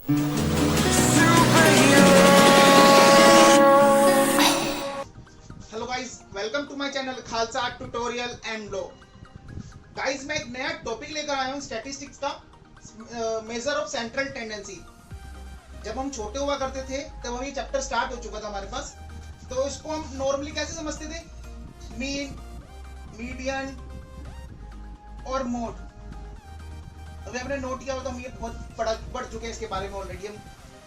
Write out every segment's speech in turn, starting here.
Hello guys, welcome to my channel Khalsa tutorial and लो। Guys, मैं एक नया टॉपिक लेकर आया हूँ स्टैटिस्टिक्स का, मेजर ऑफ सेंट्रल टेंडेंसी। जब हम छोटे हुआ करते थे तब हम ये चैप्टर स्टार्ट हो चुका था हमारे पास। तो इसको हम नॉर्मली कैसे समझते थे? मीन, मीडियन और मोड। अभी आपने नोट किया होगा, हम ये बहुत पढ़ चुके हैं इसके बारे में ऑलरेडी।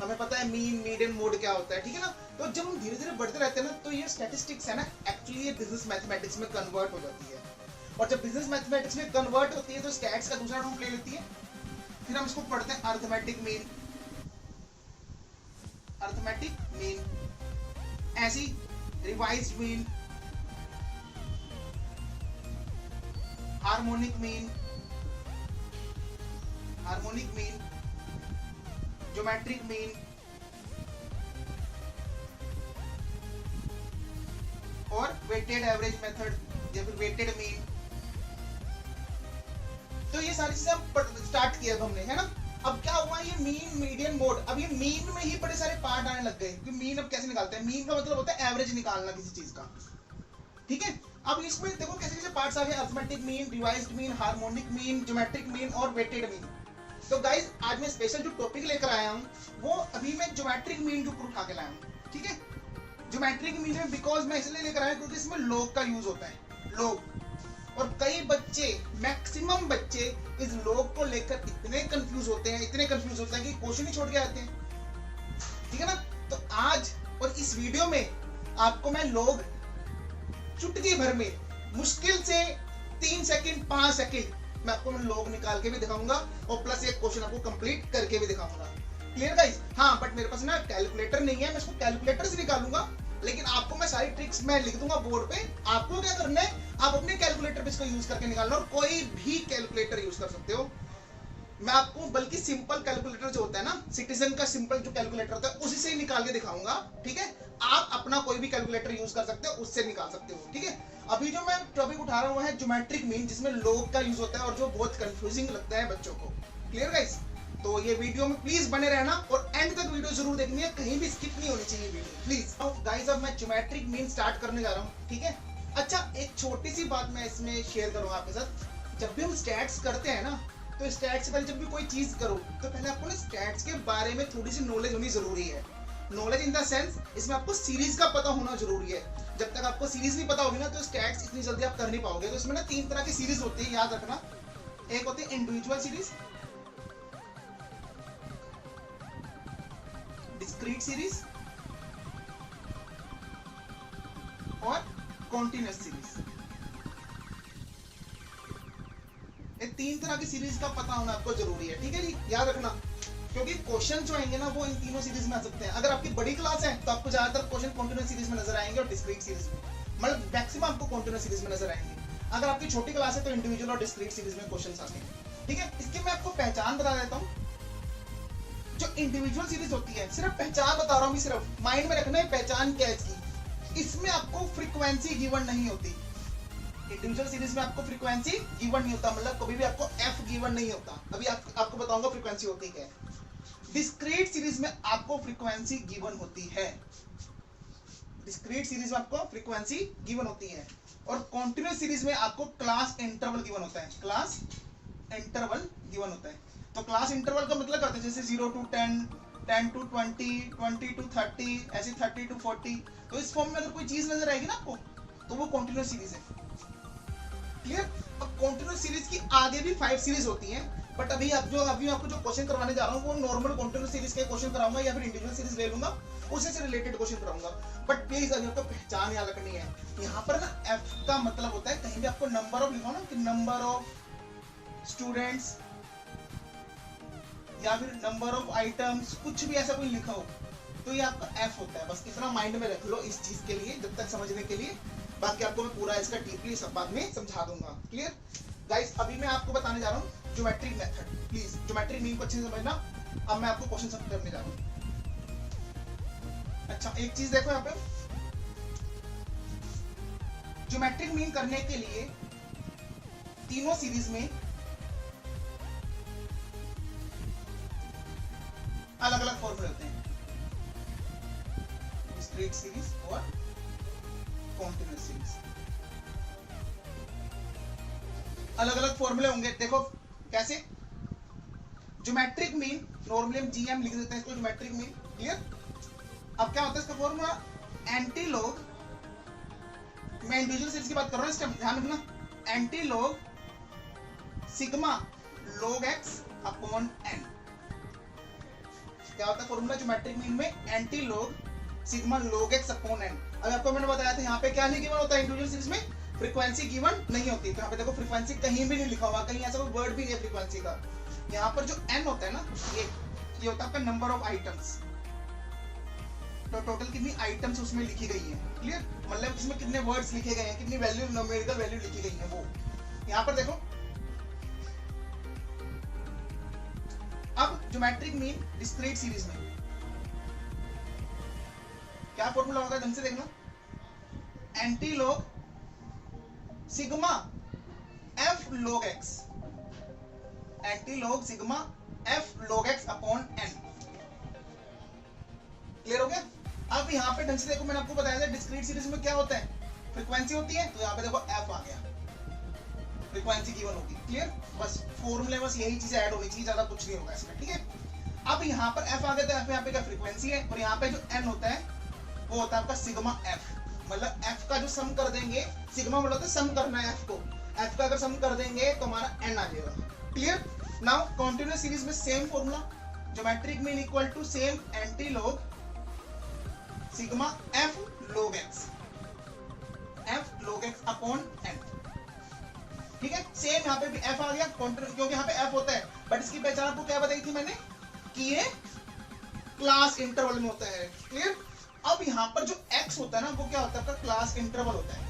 हमें पता है मीन, मीडियन, मोड क्या होता है, ठीक है ना। तो जब हम धीरे धीरे बढ़ते रहते हैं ना, तो ये स्टैटिस्टिक्स है ना, एक्चुअली ये बिजनेस मैथमेटिक्स में कन्वर्ट हो जाती है। और जब बिजनेस मैथमेटिक्स में कन्वर्ट होती है तो स्टैट्स का दूसरा रूप ले लेती है। फिर हम इसको पढ़ते हैं अर्थमेटिक मीन, अर्थमेटिक मीन, ऐसी revised mean, harmonic mean, harmonic mean, geometric mean और वेटेड एवरेज मेथड या फिर वेटेड मीन। तो ये सारी चीजें हम स्टार्ट किया हमने, है ना। अब क्या हुआ, ये मीन, मीडियन, मोड, अब ये मीन में ही बड़े सारे पार्ट आने लग गए कि मीन अब कैसे निकालते हैं। मीन का मतलब होता है एवरेज निकालना किसी चीज का, ठीक है। अब इसमें देखो कैसे कैसे पार्ट्स आ गए, arithmetic mean, revised mean, harmonic mean, geometric mean और वेटेड मीन। तो गाइस, आज मैं स्पेशल जो टॉपिक लेकर आया हूँ वो अभी मैं ज्योमेट्रिक मीन के ऊपर उठा के लाया हूँ, ठीक है। ज्योमेट्रिक मीन में बिकॉज मैं इसलिए लेकर आया क्योंकि इसमें लॉग का यूज होता है, लॉग। और कई बच्चे, मैक्सिमम बच्चे इस लॉग को लेकर इतने कंफ्यूज होते हैं, इतने कंफ्यूज होते हैं कि क्वेश्चन ही छोड़ के आते हैं, ठीक है ना। तो आज और इस वीडियो में आपको मैं लॉग चुटकी भर में, मुश्किल से 3 सेकंड 5 सेकंड मैं आपको लॉग निकाल के भी दिखाऊंगा और प्लस एक क्वेश्चन आपको कंप्लीट करके भी दिखाऊंगा। Clear guys? हाँ, बट मेरे पास ना कैलकुलेटर नहीं है, मैं इसको कैलकुलेटर से निकालूंगा, लेकिन आपको मैं सारी ट्रिक्स मैं लिख दूंगा बोर्ड पे। आपको क्या करना है, आप अपने कैलकुलेटर पे इसको यूज करके निकालना, और कोई भी कैलकुलेटर यूज कर सकते हो। मैं आपको बल्कि सिंपल कैलकुलेटर जो होता है ना, सिटीजन का सिंपल जो कैलकुलेटर होता है उसी से ही निकाल के दिखाऊंगा, ठीक है। आप अपना कोई भी कैलकुलेटर यूज कर सकते हो, उससे निकाल सकते हो, ठीक है। अभी जो मैं टॉपिक उठा रहा हूँ है ज्योमेट्रिक मीन, जिसमें लॉग का यूज होता है और जो बहुत कंफ्यूजिंग लगता है बच्चों को। Clear guys? तो ये वीडियो में प्लीज बने रहना और एंड तक वीडियो जरूर देखनी है, कहीं भी स्किप नहीं होनी चाहिए वीडियो, प्लीज। गाइस, अब मैं ज्योमेट्रिक मीन स्टार्ट करने जा रहा हूँ, ठीक है। अच्छा, एक छोटी सी बात मैं इसमें शेयर करूंगा आपके साथ। जब भी हम स्टैट्स करते हैं ना, तो स्टैट्स से पहले जब भी कोई चीज करो तो पहले आपको ना स्टैट्स के बारे में थोड़ी सी नॉलेज होनी जरूरी है। नॉलेज इन द सेंस, इसमें आपको सीरीज का पता होना जरूरी है। जब तक आपको सीरीज नहीं पता होगी ना, तो स्टैट्स इतनी जल्दी आप कर नहीं पाओगे। तो इसमें ना 3 तरह की सीरीज होती है, याद रखना। एक होती है इंडिविजुअल सीरीज, डिस्क्रीट सीरीज और कॉन्टिन्यूअस सीरीज। ये 3 तरह की सीरीज का पता होना आपको जरूरी है, ठीक है जी, याद रखना। क्योंकि क्वेश्चन जो आएंगे ना वो इन तीनों सीरीज में आ सकते हैं। अगर आपकी बड़ी क्लास है तो आपको ज्यादातर क्वेश्चन कॉन्टिन्यूअस सीरीज में नजर आएंगे और डिस्क्रीट सीरीज में, मतलब मैक्सिमम आपको कॉन्टिन्यूअस सीरीज में नजर आएंगे। अगर आपकी छोटी क्लास है तो इंडिविजुअल और डिस्क्रीट सीरीज में क्वेश्चन आते हैं, ठीक है। इसकी मैं आपको पहचान बता देता हूँ। जो इंडिविजुअल सीरीज होती है, सिर्फ पहचान बता रहा हूँ, सिर्फ माइंड में रखना है पहचान क्या है इसकी। इसमें आपको फ्रीक्वेंसी गिवन नहीं होती। इंडिविजुअल सीरीज में आपको फ्रीक्वेंसी गिवन नहीं होता, मतलब कभी भी आपको एफ गिवन नहीं होता। अभी आपको बताऊंगा फ्रीक्वेंसी होती क्या है। डिस्क्रीट सीरीज में आपको फ्रीक्वेंसी गिवन होती है, डिस्क्रीट सीरीज में आपको फ्रीक्वेंसी गिवन होती है। और कॉन्टिन्यूअस सीरीज में आपको क्लास इंटरवल गिवन होता है, क्लास इंटरवल गिवन होता है। तो क्लास इंटरवल का मतलब करते हैं जैसे 0 to 10, 10 to 20, 20 to 30, ऐसे 30 to 40। तो इस फॉर्म में अगर कोई चीज नजर आएगी ना आपको, तो वो कॉन्टिन्यूअस सीरीज है। क्लियर? अब कॉन्टिन्यूअस सीरीज की आगे भी 5 सीरीज होती हैं, बट अभी आपको जो क्वेश्चन करवाने जा रहा हूँ वो नॉर्मल कॉन्टिन्यूअस सीरीज के क्वेश्चन कराऊंगा, या फिर इंडिविजुअल सीरीज ले लूंगा, उसी से रिलेटेड क्वेश्चन कराऊंगा। बट प्लीज अभी आपको पहचान याद रखनी है। यहाँ पर ना एफ का मतलब होता है, कहीं भी आपको नंबर ऑफ लिखो ना कि नंबर ऑफ स्टूडेंट्स या फिर नंबर ऑफ आइटम्स, कुछ भी ऐसा कोई लिखा हो तो ये आपका एफ होता है। बस इतना माइंड में रख लो इस चीज के लिए, जब तक समझने के लिए। बाकी आपको मैं पूरा इसका डीपली सब बाद में समझा दूंगा। Clear guys? अभी मैं आपको बताने जा रहा हूँ geometric method. Please geometric mean को अच्छे से समझना। अब मैं आपको क्वेश्चन सब करने जा रहा हूँ। अच्छा, एक चीज देखो यहाँ पे, ज्योमेट्रिक मीन करने के लिए तीनों सीरीज में अलग अलग फॉर्मूले होते हैं, डिस्क्रीट सीरीज और कॉन्टिन्यूअस सीरीज, अलग अलग फॉर्मूले होंगे। देखो कैसे, ज्योमेट्रिक मीन नॉर्मली हम जीएम लिख देते हैं इसको, ज्योमेट्रिक मीन। क्लियर? अब क्या होता है इसका फॉर्मूला, एंटी लॉग, मैं इंडिविजुअल सीरीज की बात कर रहा हूं इस टाइम, ध्यान रखना, anti log sigma log x upon n। क्या होता है फॉर्मूला ज्योमेट्रिक मीन में, anti log sigma log x upon n। अब आपको मैंने बताया था यहाँ पे क्या नहीं गिवन होता है इंडिविजुअल सीरीज में, फ्रीक्वेंसी गिवन नहीं होती। तो यहाँ पे देखो फ्रीक्वेंसी कहीं भी नहीं लिखा हुआ, कहीं ऐसा कोई वर्ड भी नहीं है फ्रीक्वेंसी का। यहाँ पर जो n होता है ना, ये होता है आपका नंबर ऑफ आइटम्स, तो टोटल कितनी आइटम्स उसमें लिखी गई है। क्लियर? मतलब इसमें कितने वर्ड्स लिखे गए हैं, कितनी वैल्यू, न्यूमेरिकल वैल्यू लिखी गई है वो। यहाँ पर देखो, अब ज्योमेट्रिक मीन डिस्क्रीट सीरीज में क्या फॉर्मूला होगा, ढंग से देखना, anti log sigma f log x, anti log sigma f log x upon n। Clear हो गया? अब यहाँ पे ढंग से देखो, मैंने आपको बताया था डिस्क्रीट सीरीज में क्या होता है, फ्रीक्वेंसी होती है, तो यहाँ पे देखो f आ गया, फ्रीक्वेंसी गिवन होगी। क्लियर? बस फॉर्मूले, बस यही चीजें ऐड होनी चाहिए, ज्यादा कुछ नहीं होगा इसमें। ठीक है? अब यहाँ पर f आ गया, तो f यहाँ पे क्या फ्रीक्वेंसी है, और यहाँ पे जो n होता है वो होता है आपका सिग्मा f। मतलब f का जो सम कर देंगे, सिग्मा मतलब सम करना है f को, f का अगर सम कर देंगे तो हमारा n आ जाएगा। क्लियर? नाउ कंटीन्यूअस सीरीज में same formula, geometric mean equal to same anti log sigma f log x upon n। ठीक है? सेम यहाँ पे भी f आ गया, क्योंकि यहाँ पे f होता है, बट इसकी पहचान आपको क्या बताई थी मैंने, कि ये क्लास इंटरवल में होता है। क्लियर? अब यहाँ पर जो x होता है ना, वो क्या होता है आपका क्लास इंटरवल होता है,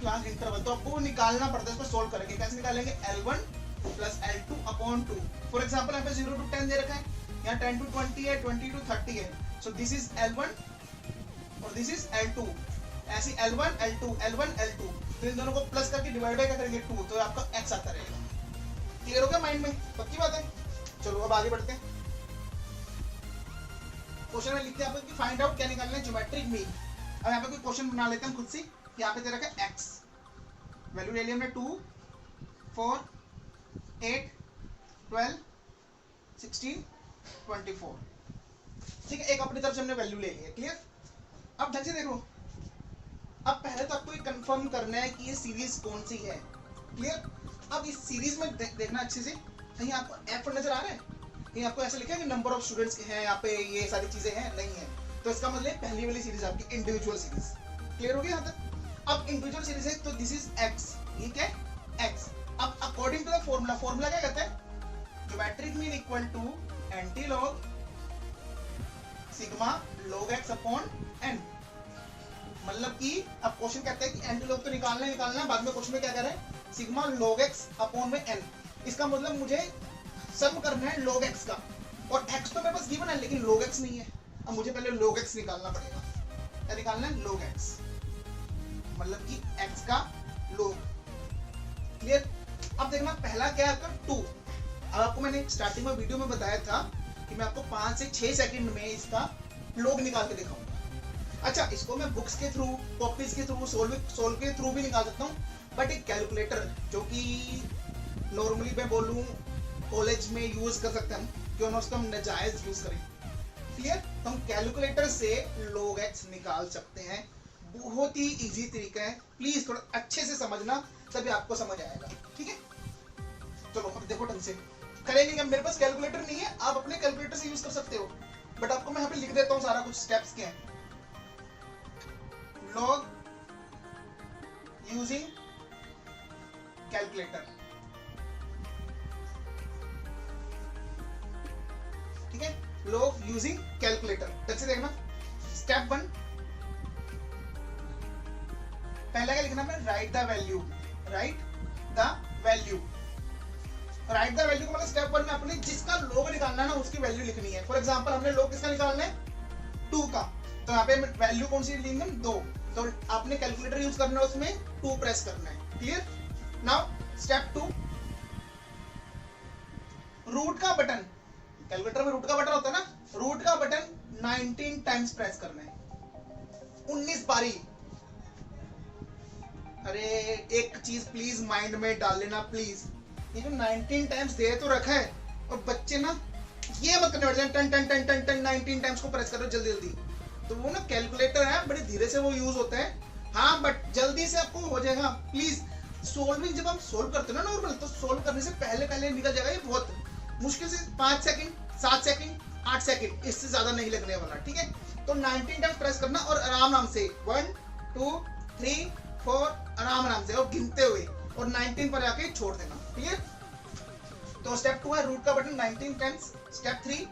क्लास इंटरवल। तो आपको निकालना पड़ता है, इसको सोल्व करेंगे। कैसे निकालेंगे, L1 plus L2 upon 2। For example यहाँ पे 0 to 10 दे रखा है, यहाँ 10 to 20 है, 20 to 30 है, सो दिस इज L1 और दिस इज L2। ऐसी L1 L2 L1 L2, तो इन दोनों को प्लस करके डिवाइड बाय करेंगे 2, तो आपका x आता रहेगा। क्लियर हो गया माइंड में? पक्की बात है? चलो अब आगे बढ़ते हैं। क्वेश्चन में लिखते हैं आपको कि फाइंड आउट क्या निकालना है, ज्योमेट्रिक मीन। अब यहाँ पे कोई क्वेश्चन बना लेते हैं खुद से। यहाँ पे दे रखा है x, वैल्यू ले लिया हमने 2, 4, 8, 12, 16, 24। ठीक है? एक अपनी तरफ से हमने वैल्यू ले ली है। क्लियर? अब ढंग से देखो, अब पहले तो आपको ये कंफर्म करना है कि ये सीरीज कौन सी है। क्लियर? अब इस सीरीज में देखना अच्छे से, कहीं आपको f नजर आ रहा है, कहीं आपको ऐसा लिखा है कि नंबर ऑफ स्टूडेंट्स हैं यहाँ पे, ये सारी चीजें हैं, नहीं है, तो इसका मतलब पहली वाली सीरीज आपकी इंडिविजुअल सीरीज। क्लियर हो गया यहाँ तक? अब इंडिविजुअल सीरीज है, तो दिस इज x, ये क्या है x। अब according to the formula, formula क्या कहता है, geometric mean equal to anti log sigma log x upon n। मतलब कि अब क्वेश्चन कहता है कि एंटी लॉग तो निकालना है, बाद में क्वेश्चन में क्या कह रहा है, सिग्मा log x अपॉन में n। इसका मतलब मुझे सम करना है log x का, और x तो मेरे पास गिवन है लेकिन log x नहीं है। अब मुझे पहले log x निकालना पड़ेगा। क्या निकालना है? log x, मतलब कि x का log। क्लियर? अब देखना, पहला क्या है आपका 2। अब आपको मैंने स्टार्टिंग में वीडियो में बताया था कि मैं आपको 5 से 6 सेकंड में इसका log निकाल के दिखाऊंगा। अच्छा, इसको मैं बुक्स के थ्रू, कॉपीज के थ्रू, सोल्व के थ्रू भी निकाल सकता हूँ, बट एक कैलकुलेटर जो कि नॉर्मली मैं बोलूँ कॉलेज में यूज कर सकते हैं, क्यों ना उसका हम नाजायज यूज करें। क्लियर? तो हम कैलकुलेटर से log x निकाल सकते हैं, बहुत ही इजी तरीका है। प्लीज थोड़ा अच्छे से समझना, तभी आपको समझ आएगा। ठीक है? चलो अब देखो ढंग से करेंगे। मेरे पास कैलकुलेटर नहीं है, आप अपने कैलकुलेटर से यूज कर सकते हो, बट आपको मैं यहाँ पे लिख देता हूँ सारा कुछ स्टेप्स क्या है। log using calculator। ठीक है? log using calculator। ढंग से देखना। स्टेप 1, पहला क्या लिखना है, right the value. Right the value, right the value का मतलब स्टेप 1 में अपने जिसका log निकालना है ना, उसकी वैल्यू लिखनी है। फॉर एग्जांपल हमने log किसका निकालना है, 2 का, तो यहाँ पे वैल्यू कौन सी लेंगे, 2। तो आपने कैलकुलेटर यूज करना है, उसमें 2 प्रेस करना है। क्लियर? नाउ स्टेप 2, रूट का बटन कैलकुलेटर में रूट का बटन होता है ना, रूट का बटन 19 टाइम्स प्रेस करना है, 19 बारी। अरे एक चीज प्लीज माइंड में डाल लेना प्लीज, ये जो 19 टाइम्स दे तो रखा है, और बच्चे ना ये मत करने बैठ जाए टन टन टन टन टन 19 टाइम्स को प्रेस करो जल्दी जल्दी। तो वो ना कैलकुलेटर है, बड़े धीरे से वो यूज होता है, हाँ बट जल्दी से आपको हो जाएगा प्लीज। सोल्विंग जब हम सोल्व करते हैं ना नॉर्मल, तो सोल्व करने से पहले पहले निकल जाएगा ये, बहुत मुश्किल से 5 सेकंड 7 सेकंड 8 सेकंड, इससे ज्यादा नहीं लगने वाला, ठीक है। तो 19 टाइम्स प्रेस करना और आराम आराम से 1 2 3 4 आराम आराम से और गिनते हुए, और 19 पर आके छोड़ देना, ठीक है। तो स्टेप 2 है रूट का बटन 19 टाइम्स। स्टेप 3,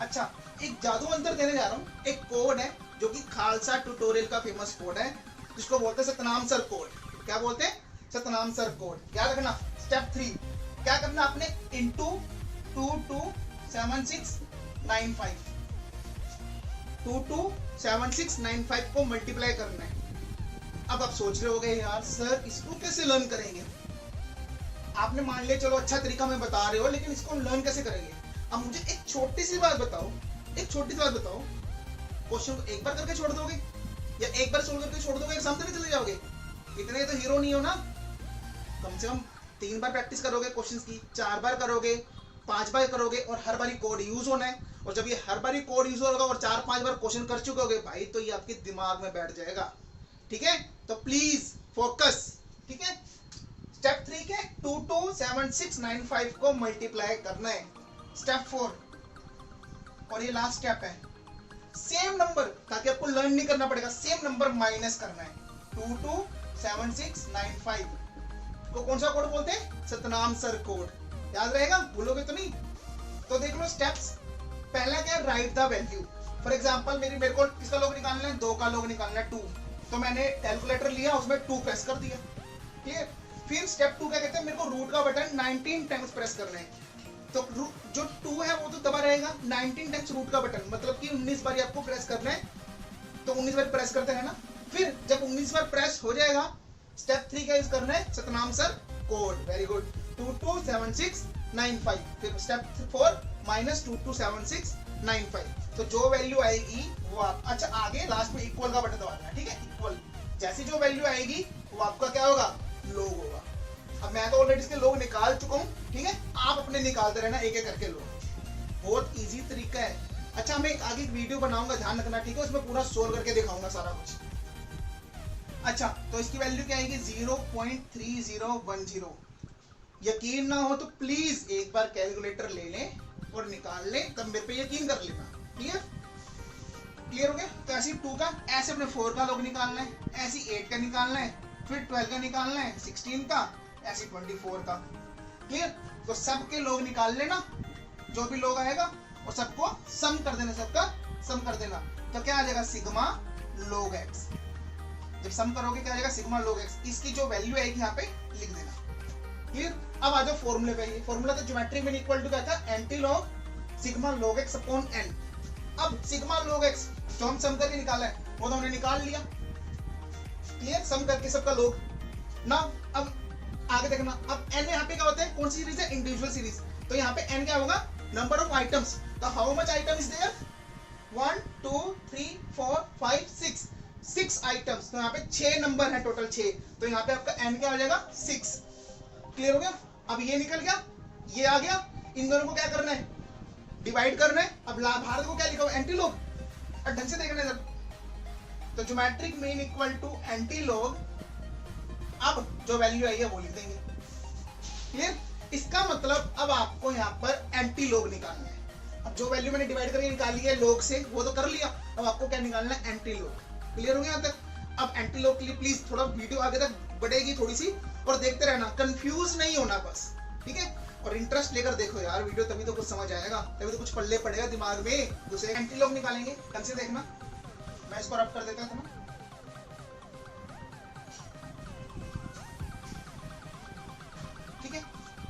अच्छा एक जादू अंतर देने जा रहा हूँ, एक कोड है जो कि खालसा ट्यूटोरियल का फेमस कोड है, जिसको बोलते हैं सतनाम सर कोड। क्या बोलते हैं? Satnam sir code. याद रखना। स्टेप 3 क्या करना आपने, इंटू 227695 227695 को मल्टीप्लाई करना है। अब आप सोच रहे होगे यार सर इसको कैसे लर्न करेंगे, आपने मान लिया चलो अच्छा तरीका मैं बता रहे हो, लेकिन इसको लर्न कैसे करेंगे। अब मुझे एक छोटी सी बात बताओ, क्वेश्चन को एक बार करके छोड़ दोगे या एक बार सोल्व करके छोड़ दोगे, एग्जाम देने चले जाओगे? इतने तो हीरो नहीं हो ना, कम से कम 3 बार प्रैक्टिस करोगे क्वेश्चंस की, 4 बार करोगे, 5 बार करोगे, और हर बारी कोड यूज होना है। और जब ये हर बारी कोड यूज होगा और 4-5 बार क्वेश्चन कर चुके होगे भाई, तो ये आपके दिमाग में बैठ जाएगा, ठीक है। तो प्लीज फोकस, ठीक है। स्टेप 3 के 227695 को मल्टीप्लाई करना है। स्टेप 4 और ये लास्ट स्टेप है, सेम नंबर, ताकि आपको लर्न नहीं करना पड़ेगा, सेम नंबर माइनस करना है। 227695 को कौन सा कोड बोलते हैं? Satnam sir code. याद रहेगा, भूलोगे तो नहीं। तो देख लो स्टेप्स। पहला क्या है, right the value. For example मेरे को किसका लोग निकालना है, 2 का लोग निकालना है 2, तो मैंने कैलकुलेटर लिया, उसमें 2 प्रेस कर दिया, क्लियर। फिर स्टेप 2 क्या कहते हैं, मेरे को रूट का बटन 19 टाइम्स प्रेस करना है। तो जो 2 है वो तो दबा रहेगा, 19 टाइम्स रूट का बटन मतलब कि 19 बार आपको प्रेस करना है, तो 19 बार प्रेस करते हैं ना। फिर जब 19 बार प्रेस हो जाएगा, स्टेप 3 का यूज करना है Satnam sir code. Very good, 227695। फिर स्टेप 4 माइनस 227695। तो जो वैल्यू आएगी वो आप, अच्छा आगे लास्ट में इक्वल का बटन दबाना है, ठीक है। इक्वल जैसी जो वैल्यू आएगी वो आपका क्या होगा, लोग होगा। अब मैं तो ऑलरेडी इसके लोग निकाल चुका हूँ, ठीक है। आप अपने निकालते रहना एक एक करके लोग, बहुत इजी तरीका है। अच्छा मैं एक आगे एक वीडियो बनाऊंगा, ध्यान रखना, ठीक है। उसमें पूरा सोल्व करके दिखाऊंगा सारा कुछ। अच्छा तो इसकी वैल्यू क्या आएगी, 0.3010। यकीन ना हो तो प्लीज एक बार कैलकुलेटर ले लें और निकाल लें, तब मेरे पे यकीन कर लेना, क्लियर। क्लियर हो गया। तो ऐसे 2 का, ऐसे अपने 4 का लोग निकालना है, ऐसे 8 का निकालना है, फिर 12 का निकालना है, 16 का, ऐसे 24 का, क्लियर। तो सबके लोग निकाल लेना, जो भी लोग आएगा, और सबको सम कर देना, सबका सम कर देना। तो क्या आ जाएगा, सिग्मा log x। जब सम करोगे क्या आ जाएगा, सिग्मा log x। इसकी जो वैल्यू आएगी यहाँ पे लिख देना, क्लियर। अब आ जाओ फॉर्मूले पे। फॉर्मूला तो ज्योमेट्री में इक्वल टू क्या था, anti log sigma log x upon n। अब सिग्मा log x जो हम सम करके निकाला है वो तो हमने निकाल लिया, क्लियर, सम करके सबका log ना। अब आगे देखना, अब n यहाँ पे क्या होता है, कौन सी सीरीज है, इंडिविजुअल सीरीज। तो यहाँ पे n क्या होगा, नंबर ऑफ आइटम्स। तो how much item is there, 1 2 3 4 5 6 items. तो यहाँ पे 6 नंबर है टोटल, 6। तो यहाँ पे आपका n क्या हो जाएगा, 6। क्लियर हो गया। अब ये निकल गया, ये आ गया, इन दोनों को क्या करना है, डिवाइड करना है। अब लाभार्थी को क्या लिखा हुआ, एंटी लॉग। और ढंग से देखना इधर, तो geometric mean equal to anti log. अब जो वैल्यू आई है वो लिख देंगे, क्लियर। इसका मतलब अब आपको यहाँ पर एंटी लॉग निकालना है। अब जो वैल्यू मैंने डिवाइड करके निकाली है लॉग से, वो तो कर लिया, अब आपको क्या निकालना है, एंटी लॉग। क्लियर हो गया यहाँ तक। अब एंटी लॉग के लिए प्लीज थोड़ा वीडियो आगे तक बढ़ेगी थोड़ी सी, और देखते रहना, कंफ्यूज नहीं होना बस, ठीक है। और इंटरेस्ट लेकर देखो यार वीडियो, तभी तो कुछ समझ आएगा, तभी तो कुछ पल्ले पड़ेगा दिमाग में। दूसरे एंटी लॉग निकालेंगे, ढंग से देखना। मैं इसको रब कर देता था ना, ठीक है।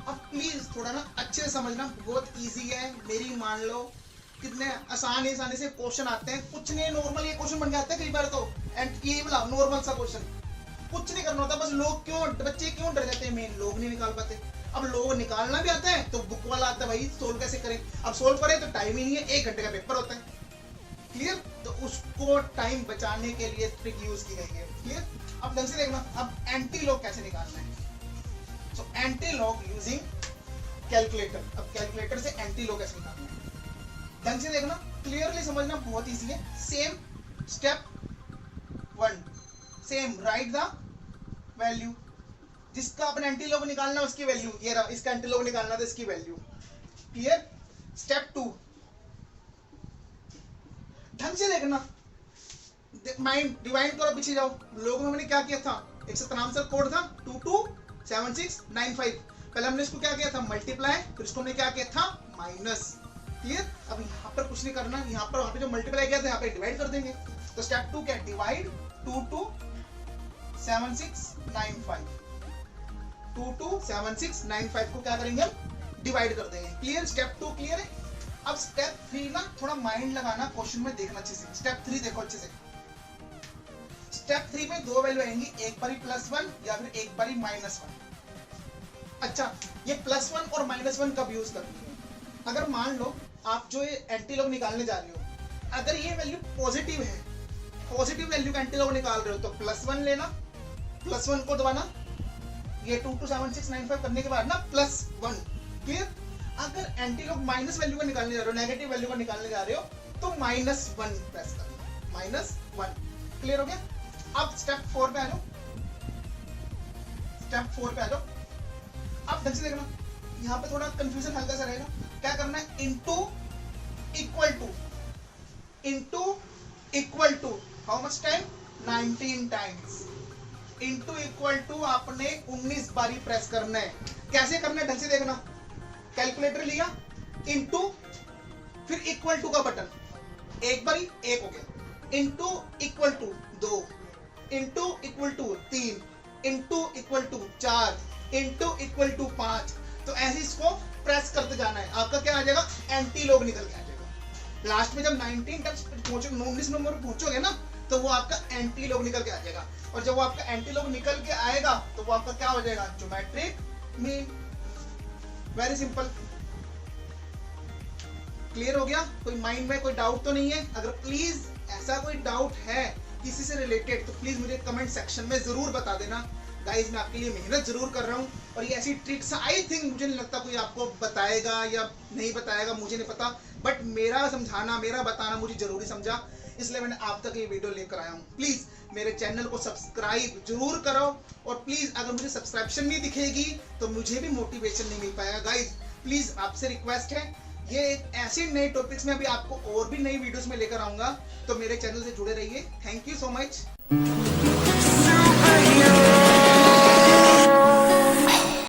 अब प्लीज थोड़ा ना अच्छे से समझना, बहुत इजी है, मेरी मान लो। कितने आसानी से क्वेश्चन आते हैं, कुछ नहीं, नॉर्मल ये क्वेश्चन बन जाते हैं कई बार तो। एंड ये वाला नॉर्मल सा क्वेश्चन, कुछ नहीं करना होता, बस लोग क्यों, बच्चे क्यों डर जाते हैं, मेन लोग नहीं निकाल पाते। अब लोगों को निकालना भी आता है तो बुक वाला आता है भाई सोल्व कैसे करें। अब सोल्व करें तो टाइम ही नहीं है, 1 घंटे का पेपर होता है। क्लियर? तो उसको टाइम बचाने के लिए ट्रिक यूज की गई है। क्लियर? अब ढंग से देखना, अब एंटी लॉग कैसे निकालना है। So anti log using calculator. अब कैलकुलेटर से एंटी लॉग कैसे निकालना है, ढंग से देखना, क्लियरली समझना, बहुत इजी है। Same step 1, same right the value. जिसका अपने एंटी लॉग निकालना है उसकी वैल्यू ये रहा, इसका एंटी लॉग निकालना था इसकी वैल्यू। क्लियर? स्टेप 2, ढंग से देखना, माइंड डिवाइड करो, पीछे जाओ। लोगों में हमने क्या किया था, एक सतनाम कोड था 227695। पहले हमने इसको क्या किया था, मल्टीप्लाई, फिर इसको हमने क्या किया था, माइनस। क्लियर? अब यहाँ पर कुछ नहीं करना, यहाँ पर वहाँ पे जो मल्टीप्लाई किया था यहाँ पे डिवाइड कर देंगे। तो स्टेप 2 क्या, डिवाइड 227695। 227695 को क्या करेंगे हम, डिवाइड कर देंगे। क्लियर? स्टेप 2 क्लियर है। अब स्टेप 3 ना थोड़ा माइंड लगाना, क्वेश्चन में देखना अच्छे से। स्टेप 3 देखो अच्छे से। स्टेप 3 में 2 वैल्यू आएंगी, एक बारी +1 या फिर एक बारी -1। अच्छा, ये +1 और -1 कब यूज करनी है, अगर मान लो आप जो ये एंटी लॉग निकालने जा रहे हो, अगर ये वैल्यू पॉजिटिव है, पॉजिटिव वैल्यू का एंटी लॉग निकाल रहे हो तो +1 लेना, +1 को दबाना, ये 227695 करने के बाद ना +1। क्लियर? अगर एंटी लॉग माइनस वैल्यू का निकालने जा रहे हो, नेगेटिव वैल्यू का निकालने जा रहे हो तो -1 प्रेस करना, -1। क्लियर हो गया? अब स्टेप 4 पे आ जाओ, स्टेप 4 पे आ जाओ। अब ढंग से देखना, यहाँ पे थोड़ा कंफ्यूजन हल्का सा रहेगा। क्या करना है, into equal to how much time, 19 times. Into equal to आपने 19 बारी प्रेस करना है। कैसे करना है, ढंग से देखना, कैलकुलेटर लिया, इनटू, फिर इक्वल टू का बटन, एक बारी 1 हो गया, into equal to 2, into equal to 3, into equal to 4, into equal to 5। तो ऐसे इसको प्रेस करते जाना है, आपका क्या आ जाएगा, एंटी लॉग निकल के आ जाएगा। लास्ट में जब 19 तक पहुंचोगे, 19 नंबर पर पहुंचोगे ना, तो वो आपका एंटी लॉग निकल के आ जाएगा। और जब वो आपका एंटी लॉग निकल के आएगा तो वो आपका क्या हो जाएगा, geometric mean. Very simple. Clear हो गया? कोई माइंड में कोई डाउट तो नहीं है? अगर प्लीज ऐसा कोई डाउट है किसी से रिलेटेड तो प्लीज मुझे कमेंट सेक्शन में जरूर बता देना। गाइज मैं आपके लिए मेहनत जरूर कर रहा हूँ, और ये ऐसी ट्रिक्स आई थिंक, मुझे नहीं लगता कोई आपको बताएगा या नहीं बताएगा, मुझे नहीं पता, बट मेरा समझाना, मेरा बताना मुझे जरूरी समझा, इसलिए मैंने आप तक ये वीडियो लेकर आया हूँ। प्लीज मेरे चैनल को सब्सक्राइब जरूर करो, और प्लीज अगर मुझे सब्सक्रिप्शन नहीं दिखेगी तो मुझे भी मोटिवेशन नहीं मिल पाएगा। गाइज प्लीज आपसे रिक्वेस्ट है, ये ऐसे नए टॉपिक्स में अभी आपको और भी नई वीडियोस में लेकर आऊंगा, तो मेरे चैनल से जुड़े रहिए। Thank you so much.